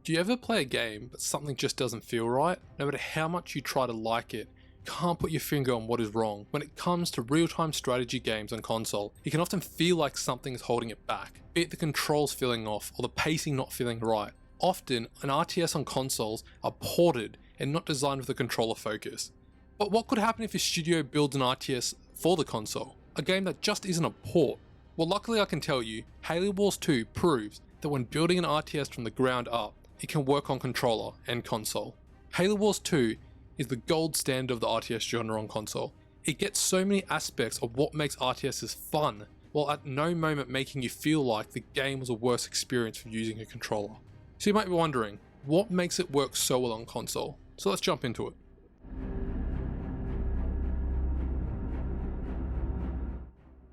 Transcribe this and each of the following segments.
Do you ever play a game but something just doesn't feel right? No matter how much you try to like it, you can't put your finger on what is wrong. When it comes to real-time strategy games on console, it can often feel like something is holding it back, be it the controls feeling off or the pacing not feeling right. Often, an RTS on consoles are ported and not designed with a controller focus. But what could happen if a studio builds an RTS for the console? A game that just isn't a port? Well, luckily I can tell you, Halo Wars 2 proves that when building an RTS from the ground up, it can work on controller and console. Halo Wars 2 is the gold standard of the RTS genre on console. It gets so many aspects of what makes RTSs fun, while at no moment making you feel like the game was a worse experience for using a controller. So you might be wondering, what makes it work so well on console? So let's jump into it.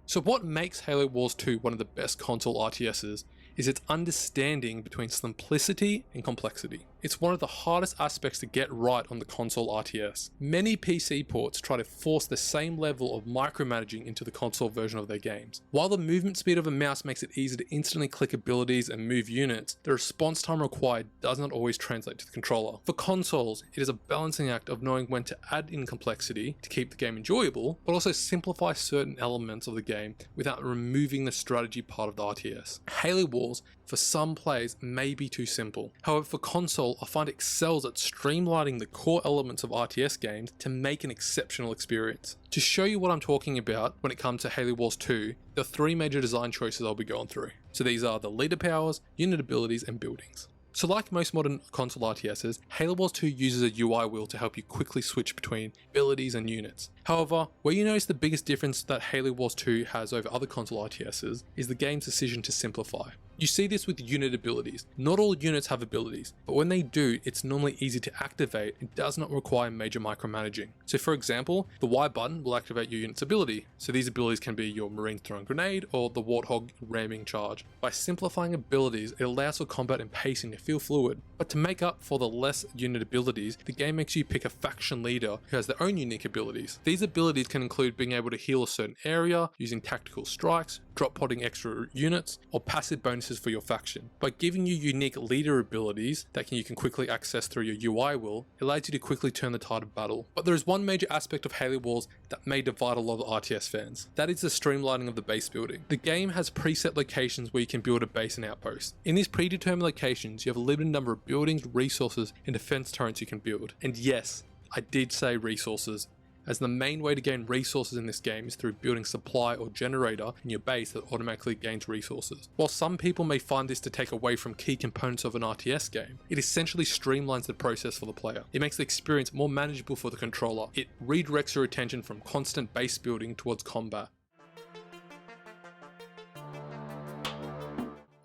So what makes Halo Wars 2 one of the best console RTSs is its understanding between simplicity and complexity. It's one of the hardest aspects to get right on the console RTS. Many PC ports try to force the same level of micromanaging into the console version of their games. While the movement speed of a mouse makes it easy to instantly click abilities and move units, the response time required does not always translate to the controller. For consoles, it is a balancing act of knowing when to add in complexity to keep the game enjoyable, but also simplify certain elements of the game without removing the strategy part of the RTS. Halo Wars, for some players, may be too simple. However, for console, I find it excels at streamlining the core elements of RTS games to make an exceptional experience. To show you what I'm talking about when it comes to Halo Wars 2, there are three major design choices I'll be going through. So these are the leader powers, unit abilities, and buildings. So like most modern console RTSs, Halo Wars 2 uses a UI wheel to help you quickly switch between abilities and units. However, where you notice the biggest difference that Halo Wars 2 has over other console RTSs is the game's decision to simplify. You see this with unit abilities. Not all units have abilities, but when they do, it's normally easy to activate and does not require major micromanaging. So for example, the Y button will activate your unit's ability. So these abilities can be your Marine throwing grenade or the Warthog ramming charge. By simplifying abilities, it allows for combat and pacing to feel fluid. But to make up for the less unit abilities, the game makes you pick a faction leader who has their own unique abilities. These abilities can include being able to heal a certain area, using tactical strikes, drop podding extra units, or passive bonuses for your faction. By giving you unique leader abilities that you can quickly access through your UI wheel, it allows you to quickly turn the tide of battle. But there is one major aspect of Halo Wars that may divide a lot of RTS fans. That is the streamlining of the base building. The game has preset locations where you can build a base and outpost. In these predetermined locations, you have a limited number of buildings, resources, and defense turrets you can build. And yes, I did say resources, as the main way to gain resources in this game is through building supply or generator in your base that automatically gains resources. While some people may find this to take away from key components of an RTS game, it essentially streamlines the process for the player. It makes the experience more manageable for the controller. It redirects your attention from constant base building towards combat.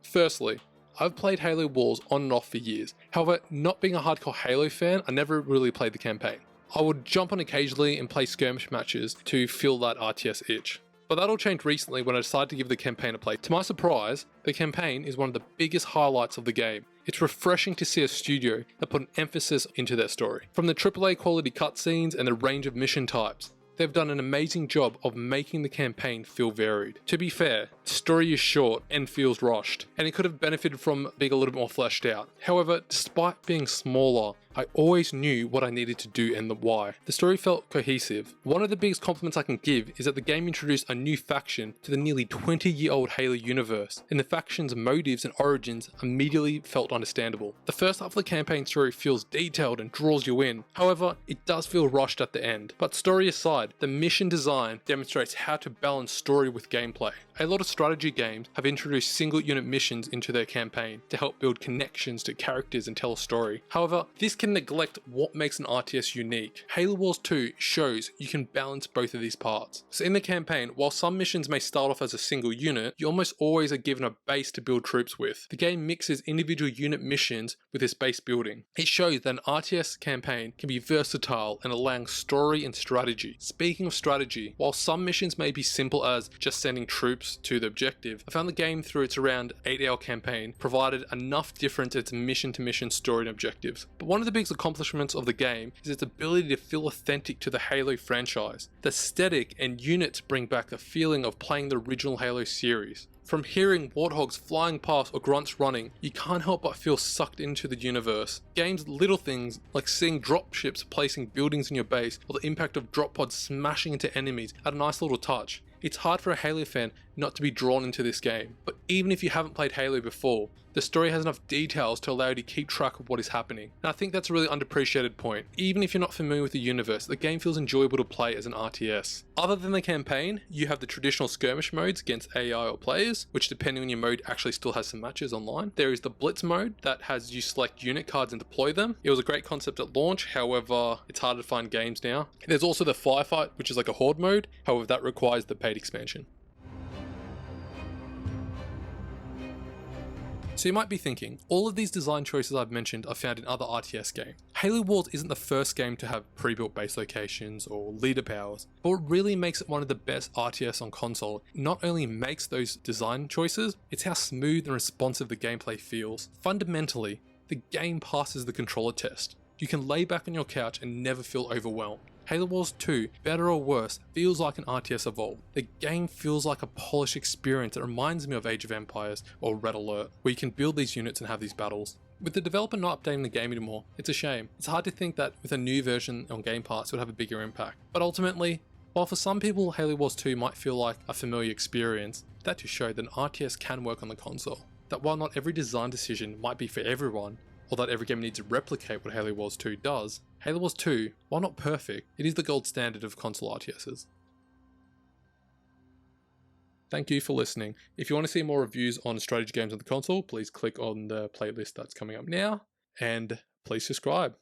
Firstly, I've played Halo Wars on and off for years. However, not being a hardcore Halo fan, I never really played the campaign. I would jump on occasionally and play skirmish matches to fill that RTS itch. But that all changed recently when I decided to give the campaign a play. To my surprise, the campaign is one of the biggest highlights of the game. It's refreshing to see a studio that put an emphasis into their story. From the AAA quality cutscenes and the range of mission types, they've done an amazing job of making the campaign feel varied. To be fair, the story is short and feels rushed, and it could have benefited from being a little bit more fleshed out. However, despite being smaller, I always knew what I needed to do and the why. The story felt cohesive. One of the biggest compliments I can give is that the game introduced a new faction to the nearly 20-year-old Halo universe, and the faction's motives and origins immediately felt understandable. The first half of the campaign story feels detailed and draws you in. However, it does feel rushed at the end. But story aside, the mission design demonstrates how to balance story with gameplay. A lot of strategy games have introduced single unit missions into their campaign to help build connections to characters and tell a story. However, this can neglect what makes an RTS unique. Halo Wars 2 shows you can balance both of these parts. So in the campaign, while some missions may start off as a single unit, you almost always are given a base to build troops with. The game mixes individual unit missions with this base building. It shows that an RTS campaign can be versatile and allowing story and strategy. Speaking of strategy, while some missions may be simple as just sending troops to the objective, I found the game through its around 8-hour campaign provided enough difference in its mission to mission story and objectives. But one of the biggest accomplishments of the game is its ability to feel authentic to the Halo franchise. The aesthetic and units bring back the feeling of playing the original Halo series. From hearing warthogs flying past or grunts running, you can't help but feel sucked into the universe. Game's little things, like seeing dropships placing buildings in your base, or the impact of drop pods smashing into enemies, add a nice little touch. It's hard for a Halo fan not to be drawn into this game, but even if you haven't played Halo before, the story has enough details to allow you to keep track of what is happening. And I think that's a really underappreciated point. Even if you're not familiar with the universe, the game feels enjoyable to play as an RTS. Other than the campaign, you have the traditional skirmish modes against AI or players, which depending on your mode actually still has some matches online. There is the Blitz mode that has you select unit cards and deploy them. It was a great concept at launch, however, it's harder to find games now. There's also the Firefight, which is like a horde mode, however that requires the paid expansion. So you might be thinking, all of these design choices I've mentioned are found in other RTS games. Halo Wars isn't the first game to have pre-built base locations or leader powers, but what really makes it one of the best RTS on console not only makes those design choices, it's how smooth and responsive the gameplay feels. Fundamentally, the game passes the controller test. You can lay back on your couch and never feel overwhelmed. Halo Wars 2, better or worse, feels like an RTS evolved. The game feels like a polished experience that reminds me of Age of Empires or Red Alert, where you can build these units and have these battles. With the developer not updating the game anymore, it's a shame. It's hard to think that with a new version on Game Pass it would have a bigger impact. But ultimately, while for some people Halo Wars 2 might feel like a familiar experience, that just showed that an RTS can work on the console. That while not every design decision might be for everyone, or that every game needs to replicate what Halo Wars 2 does, Halo Wars 2, while not perfect, it is the gold standard of console RTSs. Thank you for listening. If you want to see more reviews on strategy games on the console, please click on the playlist that's coming up now, and please subscribe.